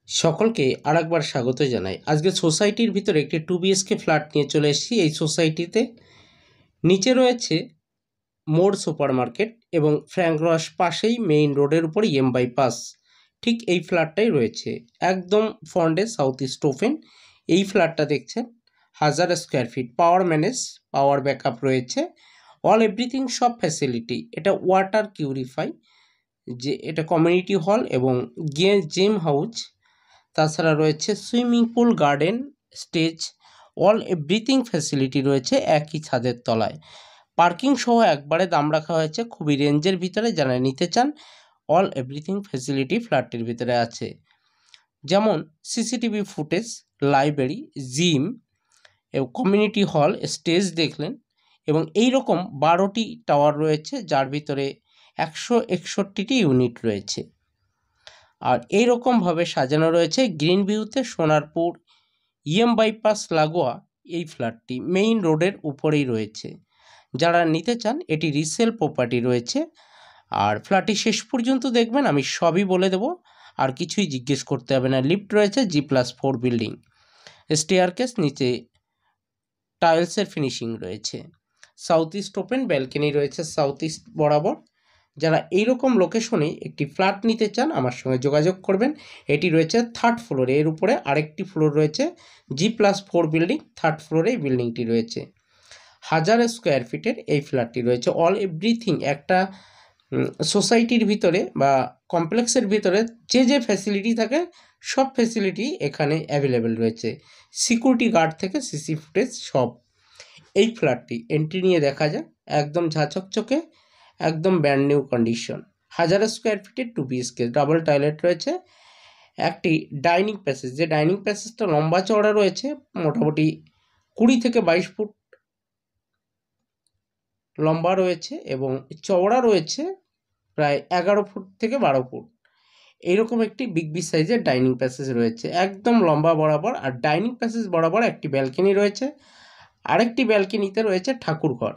সকলকে আরেকবার স্বাগত জানাই। আজকে সোসাইটির ভিতরে একটি 2 বিএসকে ফ্ল্যাট নিয়ে চলে এসেছি। এই সোসাইটিতে নিচে রয়েছে মোর সুপার মার্কেট এবং ফ্র্যাঙ্ক রস পাশেই মেইন রোডের উপর ইএম বাইপাস ঠিক এই ফ্ল্যাটটাই রয়েছে। একদম ফ্রন্টে সাউথ ইস্ট ওপেন এই ফ্ল্যাটটা দেখছেন 1000 স্কোয়ার ফিট, পাওয়ার ম্যানেজ, পাওয়ার ব্যাকআপ রয়েছে, অল এভরিথিং সব ফ্যাসিলিটি। এটা ওয়াটার কিউরিফাই, যে এটা কমিউনিটি হল এবং জিম হাউস, তাছাড়া রয়েছে swimming pool, garden, stage, all everything facility রয়েছে একই ছাদের তলায়। পার্কিং সহ একবারে দাম রাখা হয়েছে খুবই রেঞ্জের ভিতরে। যারা নিতে চান অল এভরিথিং ফ্যাসিলিটি ফ্ল্যাটটির ভিতরে আছে, যেমন সিসিটিভি ফুটেজ, লাইব্রেরি, জিম এবং কমিউনিটি হল, স্টেজ দেখলেন, এবং এই রকম 12টি টাওয়ার রয়েছে যার ভিতরে 161টি ইউনিট রয়েছে। আর এইরকমভাবে সাজানো রয়েছে গ্রিন ভিউতে সোনারপুর ইএম বাইপাস লাগোয়া এই ফ্ল্যাটটি মেইন রোডের উপরেই রয়েছে। যারা নিতে চান এটি রিসেল প্রপার্টি রয়েছে। আর ফ্ল্যাটটি শেষ পর্যন্ত দেখবেন, আমি সবই বলে দেব, আর কিছুই জিজ্ঞেস করতে হবে না। লিফট রয়েছে G+4 বিল্ডিং, স্টেয়ারকেস, নিচে টাইলসের ফিনিশিং রয়েছে, সাউথ ইস্ট ওপেন ব্যালকনি রয়েছে সাউথ ইস্ট বরাবর। যারা এইরকম লোকেশনে একটি ফ্ল্যাট নিতে চান আমার সঙ্গে যোগাযোগ করবেন। এটি রয়েছে 3rd ফ্লোরে, এর উপরে আরেকটি ফ্লোর রয়েছে G+4 বিল্ডিং, 3rd ফ্লোরে এই বিল্ডিংটি রয়েছে। 1000 স্কোয়ার ফিটের এই ফ্ল্যাটটি রয়েছে। অল এভরিথিং একটা সোসাইটির ভিতরে বা কমপ্লেক্সের ভিতরে যে ফ্যাসিলিটি থাকে সব ফ্যাসিলিটি এখানে অ্যাভেলেবেল রয়েছে, সিকিউরিটি গার্ড থেকে সিসি ফুটেজ সব। এই ফ্ল্যাটটি এন্ট্রি নিয়ে দেখা যায়, একদম ঝাঁচকচকে, একদম ব্র্যান্ড নিউ কন্ডিশন। 1000 স্কোয়ার ফিটের 2 বিএসকে, ডাবল টয়লেট রয়েছে, একটি ডাইনিং প্যাসেজ, যে ডাইনিং প্যাসেজটা লম্বা চওড়া রয়েছে মোটামুটি 20 থেকে 22 ফুট লম্বা রয়েছে এবং চওড়া রয়েছে প্রায় 11 ফুট থেকে 12 ফুট। এইরকম একটি বিগ সাইজের ডাইনিং প্যাসেজ রয়েছে একদম লম্বা বরাবর। আর ডাইনিং প্যাসেজ বরাবর একটি ব্যালকনি রয়েছে, আরেকটি ব্যালকনিতে রয়েছে ঠাকুরঘর,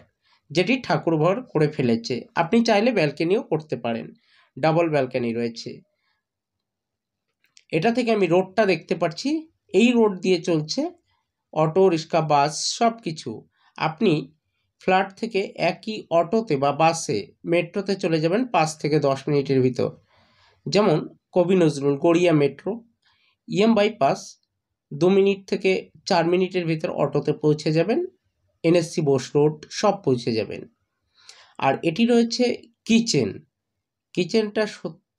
যেটি ঠাকুরঘর করে ফেলেছে। আপনি চাইলে ব্যালকনিও করতে পারেন, ডাবল ব্যালকনি রয়েছে। এটা থেকে আমি রোডটা দেখতে পাচ্ছি, এই রোড দিয়ে চলছে অটো, রিক্সা, বাস সব কিছু। আপনি ফ্ল্যাট থেকে একই অটোতে বা বাসে, মেট্রোতে চলে যাবেন 5 থেকে 10 মিনিটের ভিতর, যেমন Kavi Nazrul, Garia metro, EM bypass 2 মিনিট থেকে 4 মিনিটের ভিতর অটোতে পৌঁছে যাবেন, এনএসসি বোস রোড সব পৌঁছে যাবেন। আর এটি রয়েছে কিচেনটা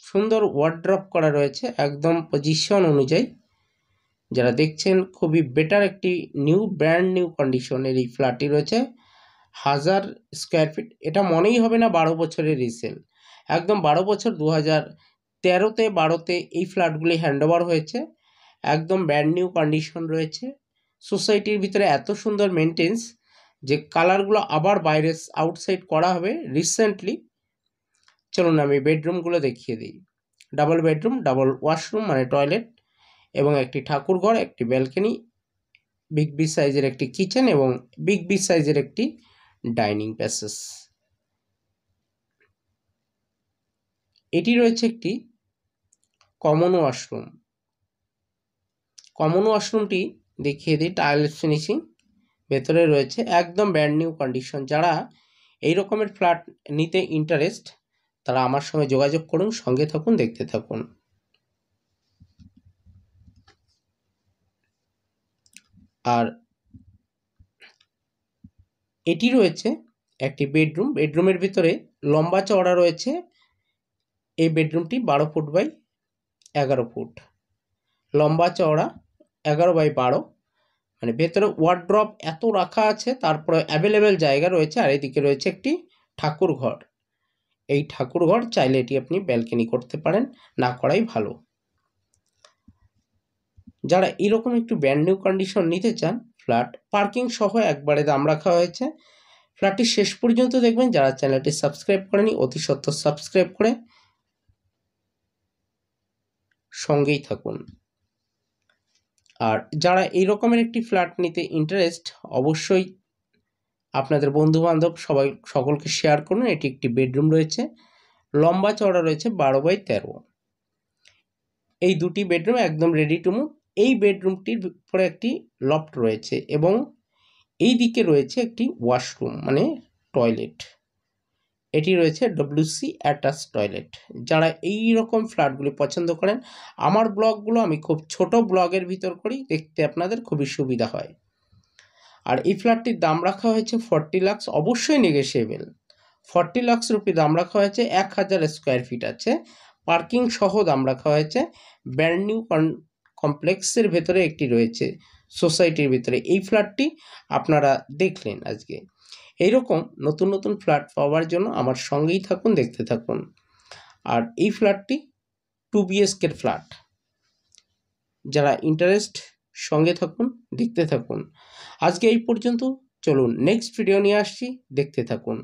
সুন্দর ওয়ার্ড্রপ করা রয়েছে একদম পজিশন অনুযায়ী। যারা দেখছেন খুবই বেটার একটি ব্র্যান্ড নিউ কন্ডিশনের এই ফ্ল্যাটটি রয়েছে 1000 স্কোয়ার ফিট। এটা মনেই হবে না 12 বছরের রিসেল, একদম 12 বছর। 2013-12তে এই ফ্ল্যাটগুলি হ্যান্ডওভার হয়েছে, একদম ব্র্যান্ড নিউ কন্ডিশন রয়েছে। সোসাইটির ভিতরে এত সুন্দর মেনটেন্স যে কালারগুলো আবার বাইরে আউটসাইড করা হবে রিসেন্টলি। চলুন আমি বেডরুমগুলো দেখিয়ে দিই। ডাবল বেডরুম, ডাবল ওয়াশরুম মানে টয়লেট, এবং একটি ঠাকুরঘর, একটি ব্যালকনি, বিগ সাইজের একটি কিচেন এবং বিগ সাইজের একটি ডাইনিং প্যাসেজ। এটি রয়েছে একটি কমন ওয়াশরুম। কমন ওয়াশরুমটি দেখিয়ে দিই, টাইলস ফিনিশিং ভেতরে রয়েছে, একদম ব্র্যান্ড নিউ কন্ডিশন। যারা এই রকমের ফ্ল্যাট নিতে ইন্টারেস্ট তারা আমার সঙ্গে যোগাযোগ করুন, সঙ্গে থাকুন, দেখতে থাকুন। আর এটি রয়েছে একটি বেডরুম, বেডরুমের ভিতরে লম্বা চওড়া রয়েছে। এই বেডরুমটি 12 ফুট বাই 11 ফুট লম্বা চওড়া, 11 বাই 12, মানে ভেতরে ওয়ার্ড্রপ এত রাখা আছে, তারপরে অ্যাভেলেবেল জায়গা রয়েছে। আর এদিকে রয়েছে একটি ঠাকুরঘর। এই ঠাকুরঘর চাইলে এটি আপনি ব্যালকনি করতে পারেন, না করাই ভালো। যারা এরকম একটু ব্র্যান্ড নিউ কন্ডিশন নিতে চান ফ্ল্যাট, পার্কিং সহ একবারে দাম রাখা হয়েছে। ফ্ল্যাটটি শেষ পর্যন্ত দেখবেন। যারা চ্যানেলটি সাবস্ক্রাইব করেনি অতি সত্বর সাবস্ক্রাইব করে সঙ্গেই থাকুন। আর যারা এই রকমের একটি ফ্ল্যাট নিতে ইন্টারেস্ট, অবশ্যই আপনাদের বন্ধুবান্ধব সকলকে শেয়ার করুন। এটি একটি বেডরুম রয়েছে, লম্বা চওড়া রয়েছে 12 বাই 13। এই দুটি বেডরুম একদম রেডি টু মুভ। এই বেডরুমটির পরে একটি লফট রয়েছে এবং এই দিকে রয়েছে একটি ওয়াশরুম মানে টয়লেট। এটি রয়েছে ডব্লিউসি অ্যাটাচ টয়লেট। যারা এই রকম ফ্ল্যাটগুলি পছন্দ করেন, আমার ব্লগগুলো আমি খুব ছোট ব্লগের ভিতর করি, দেখতে আপনাদের খুবই সুবিধা হয়। আর এই ফ্ল্যাটটির দাম রাখা হয়েছে 40 লাখ, অবশ্যই নেগোশিয়েবল। 40 লাখ রুপি দাম রাখা হয়েছে। 1000 স্কোয়ার ফিট আছে, পার্কিং সহ দাম রাখা হয়েছে। ব্র্যান্ড নিউ কমপ্লেক্সের ভেতরে একটি রয়েছে, সোসাইটির ভিতরে। এই ফ্ল্যাটটি আপনারা দেখলেন আজকে। এইরকম নতুন নতুন ফ্ল্যাট পাওয়ার জন্য আমার সঙ্গেই থাকুন, দেখতে থাকুন। আর এই ফ্ল্যাটটি 2 BHK ফ্ল্যাট। যারা ইন্টারেস্ট, সঙ্গে থাকুন, দেখতে থাকুন। আজকে এই পর্যন্ত, চলুন নেক্সট ভিডিও নিয়ে আসছি, দেখতে থাকুন।